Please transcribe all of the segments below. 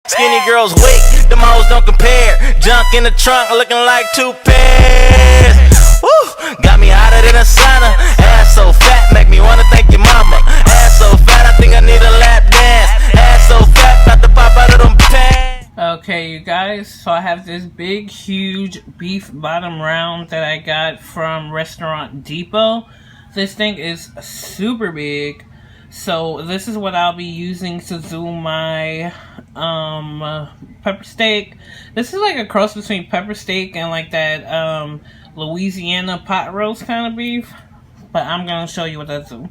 Skinny girls weak, them hoes don't compare. Junk in the trunk looking like 2 pairs. Woo, got me hotter than a sauna. Ass so fat, make me wanna thank your mama. Ass so fat, I think I need a lap dance. Ass so fat, about to pop out of them pants. Okay, you guys, so I have this big, huge beef bottom round that I got from Restaurant Depot. This thing is super big. So this is what I'll be using to do my pepper steak. This is like a cross between pepper steak and like that Louisiana pot roast kind of beef. But I'm going to show you what I do.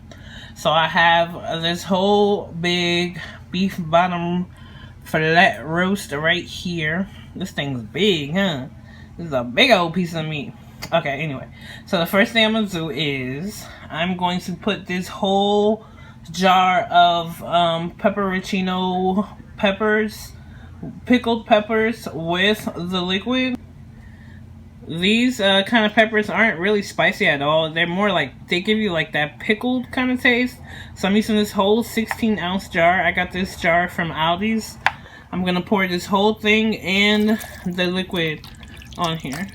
So I have this whole big beef bottom fillet roast right here. This thing's big, huh? This is a big old piece of meat. Okay, anyway. So the first thing I'm going to do is I'm going to put this whole jar of pepperoncino peppers, pickled peppers with the liquid. These kind of peppers aren't really spicy at all. They're more like, they give you like that pickled kind of taste. So I'm using this whole 16-ounce jar. I got this jar from Aldi's. I'm gonna pour this whole thing and the liquid on here.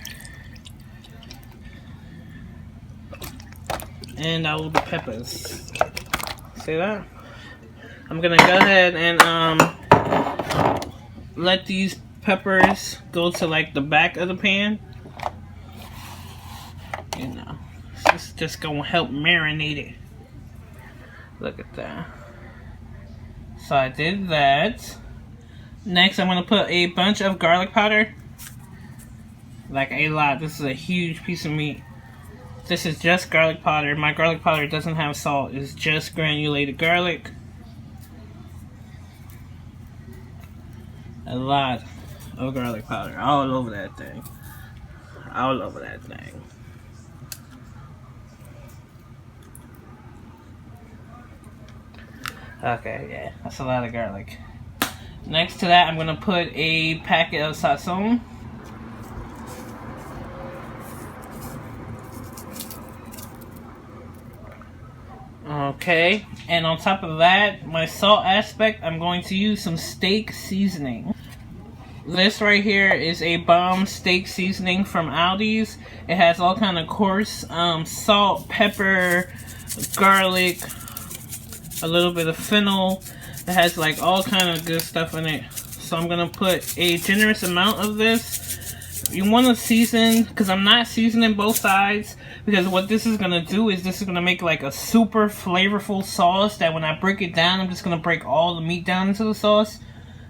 And all the peppers. See that? I'm gonna go ahead and let these peppers go to like the back of the pan. You know, it's just gonna help marinate it. Look at that. So I did that. Next, I'm gonna put a bunch of garlic powder. Like a lot. This is a huge piece of meat. This is just garlic powder. My garlic powder doesn't have salt. It's just granulated garlic. A lot of garlic powder. All over that thing. All over that thing. Okay, yeah. That's a lot of garlic. Next to that, I'm going to put a packet of sazon. Okay, and on top of that, my salt aspect, I'm going to use some steak seasoning. This right here is a bomb steak seasoning from Aldi's. It has all kind of coarse salt, pepper, garlic, a little bit of fennel. It has like all kind of good stuff in it. So I'm going to put a generous amount of this. You want to season, because I'm not seasoning both sides, because what this is going to do is this is going to make like a super flavorful sauce that when I break it down, I'm just going to break all the meat down into the sauce.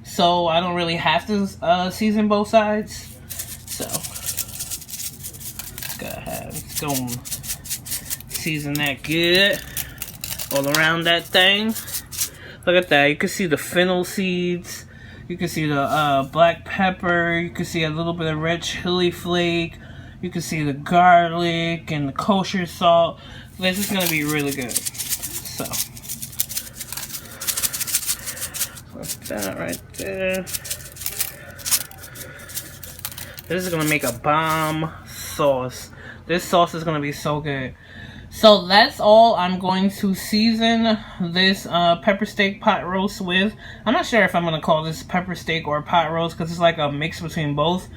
So I don't really have to season both sides. So, go ahead, let's go and season that good all around that thing. Look at that, you can see the fennel seeds. You can see the black pepper. You can see a little bit of red chili flake. You can see the garlic and the kosher salt. This is going to be really good. So, put that right there. This is going to make a bomb sauce. This sauce is going to be so good. So that's all I'm going to season this pepper steak pot roast with. I'm not sure if I'm going to call this pepper steak or pot roast because it's like a mix between both.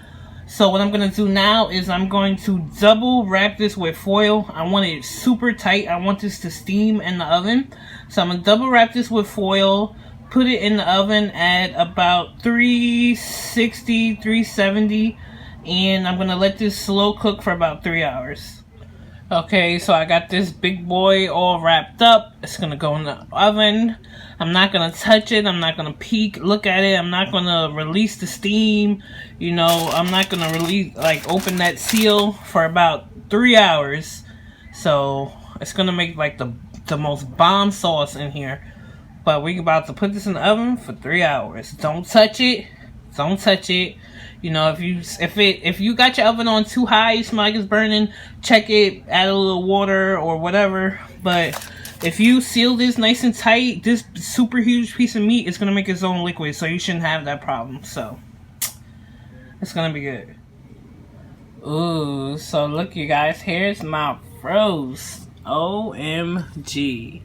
So what I'm going to do now is I'm going to double wrap this with foil. I want it super tight. I want this to steam in the oven. So I'm going to double wrap this with foil. Put it in the oven at about 360, 370. And I'm going to let this slow cook for about 3 hours. Okay, so I got this big boy all wrapped up. It's going to go in the oven. I'm not going to touch it. I'm not going to peek, look at it. I'm not going to release the steam. You know, I'm not going to release, like, open that seal for about 3 hours. So, it's going to make, like, the most bomb sauce in here. But we're about to put this in the oven for 3 hours. Don't touch it. Don't touch it. You know, if you got your oven on too high, you smell like it's burning, check it, add a little water or whatever. But if you seal this nice and tight, this super huge piece of meat is going to make its own liquid, so you shouldn't have that problem. So, it's going to be good. Ooh, so look you guys, here's my roast. OMG.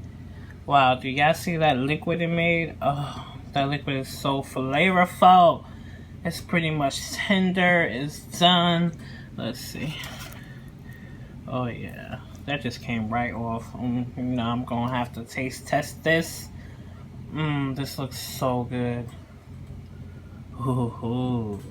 Wow, do you guys see that liquid it made? Oh, That liquid is so flavorful. It's pretty much tender. It's done. Let's see. Oh yeah, that just came right off. You know, I'm gonna have to taste test this. This looks so good. Ooh.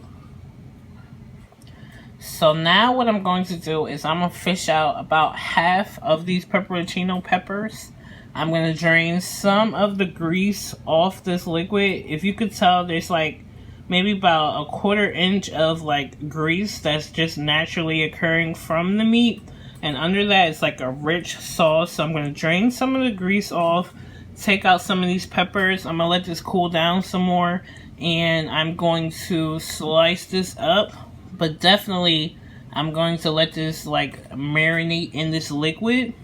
So now what I'm going to do is I'm gonna fish out about half of these pepperoncino peppers. I'm gonna drain some of the grease off this liquid. If you could tell, there's like maybe about a 1/4 inch of like grease that's just naturally occurring from the meat, and under that it's like a rich sauce. So I'm gonna drain some of the grease off, take out some of these peppers. I'm gonna let this cool down some more, and I'm going to slice this up. But definitely I'm going to let this like marinate in this liquid.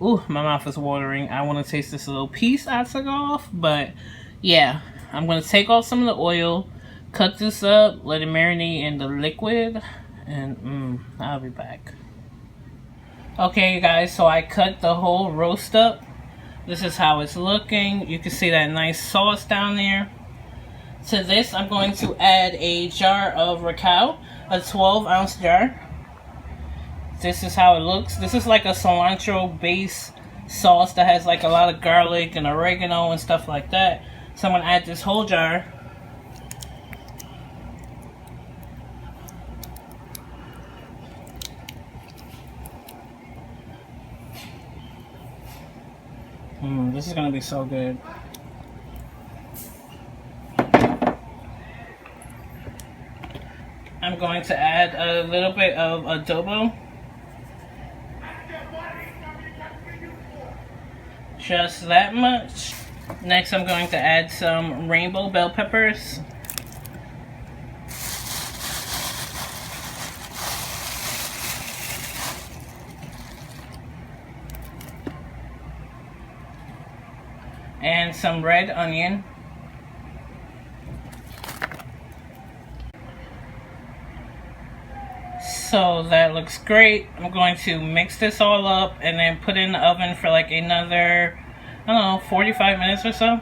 Ooh, my mouth is watering. I want to taste this little piece I took off. But yeah, I'm going to take off some of the oil, cut this up, let it marinate in the liquid, and I'll be back. Okay, you guys, so I cut the whole roast up. This is how it's looking. You can see that nice sauce down there. To this, I'm going to add a jar of Racao, a 12-ounce jar. This is how it looks. This is like a cilantro base sauce that has like a lot of garlic and oregano and stuff like that. So I'm going to add this whole jar. This is going to be so good. I'm going to add a little bit of adobo. Just that much. Next, I'm going to add some rainbow bell peppers. And some red onion. So that looks great. I'm going to mix this all up and then put it in the oven for like another, I don't know, 45 minutes or so.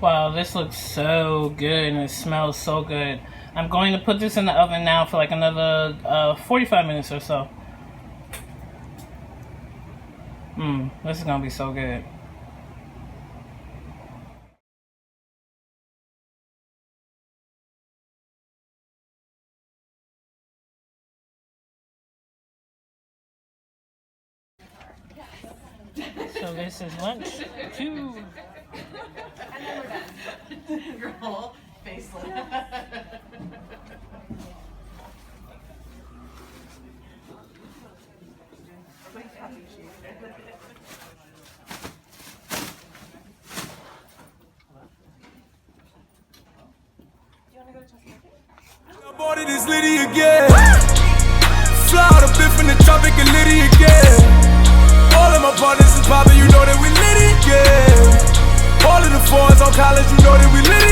Wow, this looks so good and it smells so good. I'm going to put this in the oven now for like another 45 minutes or so. This is gonna be so good. So this is lunch 2. Your whole face lit up. Aborted is Liddy again. Fly out a bit from the tropic and Liddy again. All of my partners is poppin', you know that we Liddy again. All of the fours on college, you know that we Liddy